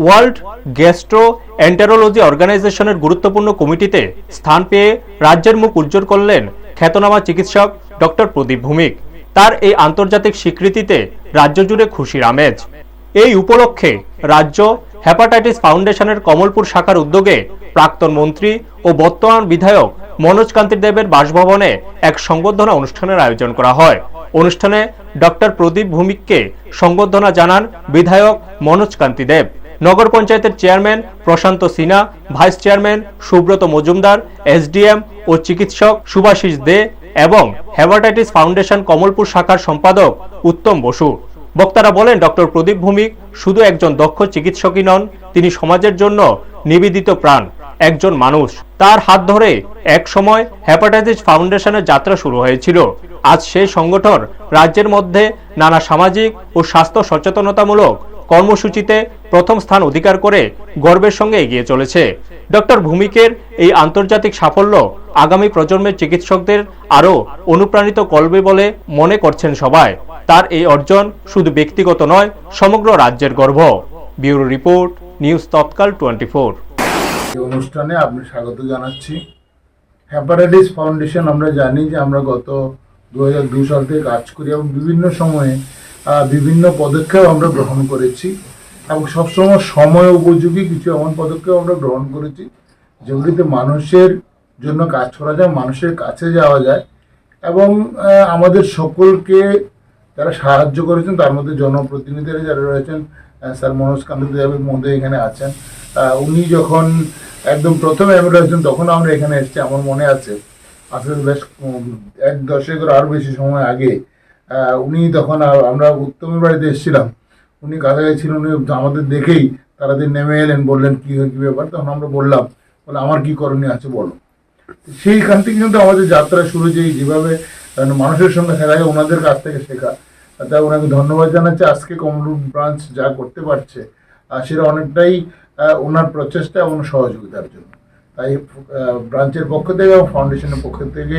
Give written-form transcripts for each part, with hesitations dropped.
World gastro এন্টেরোলজি অর্গানাইজেশনের গুরুত্বপূর্ণ কমিটিতে স্থান পেয়ে রাজ্যের মুখ উজ্জ্বল করলেন খ্যাতনামা চিকিৎসক ডক্টর প্রদীপ ভৌমিক। তার এই আন্তর্জাতিক স্বীকৃতিতে রাজ্য জুড়ে খুশির আমেজ। এই উপলক্ষে রাজ্য হেপাটাইটিস ফাউন্ডেশনের কমলপুর শাখার উদ্যোগে প্রাক্তন মন্ত্রী ও বর্তমান বিধায়ক মনোজ কান্তি দেবের বাসভবনে এক সংবর্ধনা অনুষ্ঠানের আয়োজন করা হয়। অনুষ্ঠানে ডক্টর প্রদীপ ভৌমিককে সংবর্ধনা জানান বিধায়ক মনোজ কান্তি দেব, নগর পঞ্চায়েতের chairman Prashanta Sinha, vice chairman Subrata Majumdar, SDM ও চিকিৎসক সুভাষিস দে এবং হেপাটাইটিস ফাউন্ডেশন কমলপুর শাখার সম্পাদক উত্তম বসু। বক্তারা বলেন, ডক্টর প্রদীপ ভৌমিক শুধু একজন দক্ষ চিকিৎসকই নন, তিনি সমাজের জন্য নিবেদিত প্রাণ একজন মানুষ। তার হাত ধরে এক সময় হেপাটাইটিস ফাউন্ডেশনের যাত্রা শুরু হয়েছিল। আজ সেই সংগঠন রাজ্যের মধ্যে নানা সামাজিক ও স্বাস্থ্য সচেতনতামূলক কর্মসূচিতে প্রথম স্থান অধিকার করে গর্বের সঙ্গে এগিয়ে চলেছে। ডক্টর ভৌমিকের এই আন্তর্জাতিক সাফল্য আগামী প্রজন্মের চিকিৎসকদের আরও অনুপ্রাণিত করবে বলে মনে করছেন সবাই। তার এই অর্জন শুধু ব্যক্তিগত নয়, সমগ্র রাজ্যের গর্ব। ব্যুরো রিপোর্ট, নিউজ তৎকাল 24। এই অনুষ্ঠানে আপনি স্বাগত জানাচ্ছি। হেপাটাইটিস ফাউন্ডেশন আমরা জানি যে আমরা গত 2002 সাল থেকে কাজ করি এবং বিভিন্ন সময়ে বিভিন্ন পদক্ষেপ আমরা গ্রহণ করেছি এবং সবসময় সময় উপযোগী কিছু এমন পদক্ষেপ আমরা গ্রহণ করেছি যেগুলিতে মানুষের জন্য কাজ করা যায়, মানুষের কাছে যাওয়া যায় এবং আমাদের সকলকে যারা সাহায্য করেছেন তার মধ্যে জনপ্রতিনিধিরা যারা রয়েছেন, স্যার মনোজ কান্তি দেবের মধ্যে এখানে আছেন। উনি যখন একদম প্রথমে রয়েছেন তখন আমরা এখানে এসেছি, আমার মনে আছে আসলে বেশ 1 দশকের আরও বেশি সময় আগে উনি তখন আমরা উত্তমের বাড়িতে এসেছিলাম, উনি কাছাকাছি ছিলেন, উনি আমাদের দেখেই তারাদের নেমে এলেন, বললেন কী ব্যাপার। তখন আমরা বলে আমার কি করণীয় আছে বলো। সেইখান থেকে কিন্তু আমাদের যাত্রা শুরু, যেভাবে মানুষের সঙ্গে থাকা যায় ওনাদের কাছ থেকে শেখা। তাই ওনাকে ধন্যবাদ জানাচ্ছি। আজকে কমলপুর ব্রাঞ্চ যা করতে পারছে সেটা অনেকটাই ওনার প্রচেষ্টা এবং সহযোগিতার জন্য। তাই ব্রাঞ্চের পক্ষ থেকে এবং ফাউন্ডেশনের পক্ষ থেকে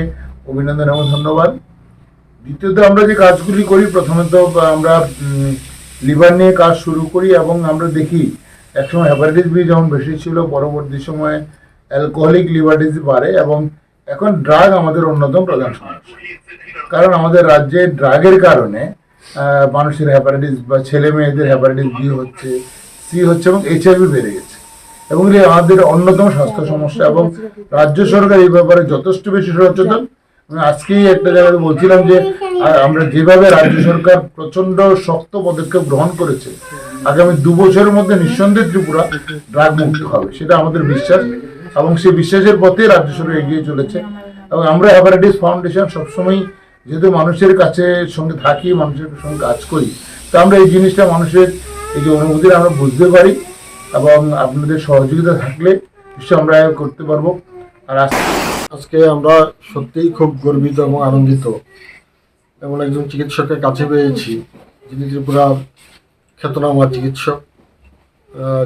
অভিনন্দন এবং ধন্যবাদ। দ্বিতীয়ত আমরা যে কাজগুলি করি, প্রথমে তো আমরা লিভার নিয়ে কাজ শুরু করি এবং আমরা দেখি একসময় হেপাটাইটিস বি যেমন বেশি ছিল, পরবর্তী সময়ে অ্যালকোহলিক লিভার ডিজিজ বাড়ে এবং এখন ড্রাগ আমাদের অন্যতম প্রধান সমস্যা। কারণ আমাদের রাজ্যে ড্রাগের কারণে মানুষের হেপাটাইটিস বা ছেলে মেয়েদের হেপাটাইটিস বি হচ্ছে, সি হচ্ছে এবং HIV বেড়ে গেছে এবং আমাদের অন্যতম স্বাস্থ্য সমস্যা এবং রাজ্য সরকার এই ব্যাপারে যথেষ্ট বেশি সচেতন। আমি আজকেই একটা জায়গায় বলছিলাম যে আমরা যেভাবে রাজ্য সরকার প্রচন্ড শক্ত পদক্ষেপ গ্রহণ করেছে, আগামী 2 বছরের মধ্যে নিঃসন্দেহে ত্রিপুরা ড্রাগ মুক্ত হবে, সেটা আমাদের বিশ্বাস এবং সেই বিশ্বাসের পথে রাজ্য সরকার এগিয়ে চলেছে। এবং আমরা হেপাটাইটিস ফাউন্ডেশন সবসময় যেহেতু মানুষের কাছে সঙ্গে থাকি, মানুষের সঙ্গে কাজ করি, তো আমরা এই জিনিসটা মানুষের এই যে অনুভূতিটা আমরা বুঝতে পারি এবং আপনাদের সহযোগিতা থাকলে নিশ্চয়ই আমরা করতে পারবো। আর আজকে আমরা সত্যিই খুব গর্বিত এবং আনন্দিত, এমন একজন চিকিৎসকের কাছে পেয়েছি যিনি ত্রিপুরা খ্যাতনামা চিকিৎসক,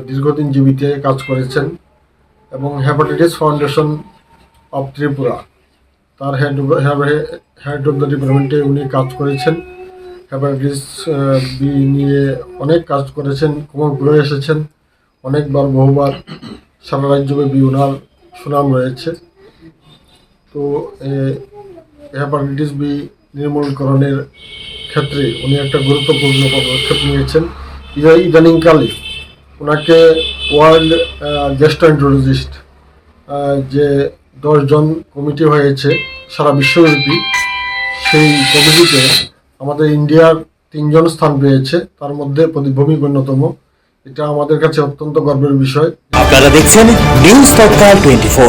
দীর্ঘদিন জীবিতে কাজ করেছেন এবং হেপাটাইটিস ফাউন্ডেশন অফ ত্রিপুরা তার হেড অফ দ্য ডিপার্টমেন্টে উনি কাজ করেছেন। হেপাটাইটিস বি নিয়ে অনেক কাজ করেছেন, কমলপুরে এসেছেন অনেকবার, বহুবার, সারা রাজ্যব্যাপী ওনার সুনাম রয়েছে। তো হেপাটাইটিস বি নির্মূলকরণের ক্ষেত্রে উনি একটা গুরুত্বপূর্ণ পদক্ষেপ নিয়েছেন। ইদানিংকালে ওনাকে ওয়ার্ল্ড গ্যাস্ট্রোএন্টেরোলজিস্ট যে 10 জন কমিটি হয়েছে সারা বিশ্বব্যাপী, সেই কমিটিতে আমাদের ইন্ডিয়ার 3 জন স্থান পেয়েছে, তার মধ্যে প্রদীপ ভৌমিক অন্যতম। এটা আমাদের কাছে অত্যন্ত গর্বের বিষয়। আপনারা দেখছেন নিউজ তৎকাল 24।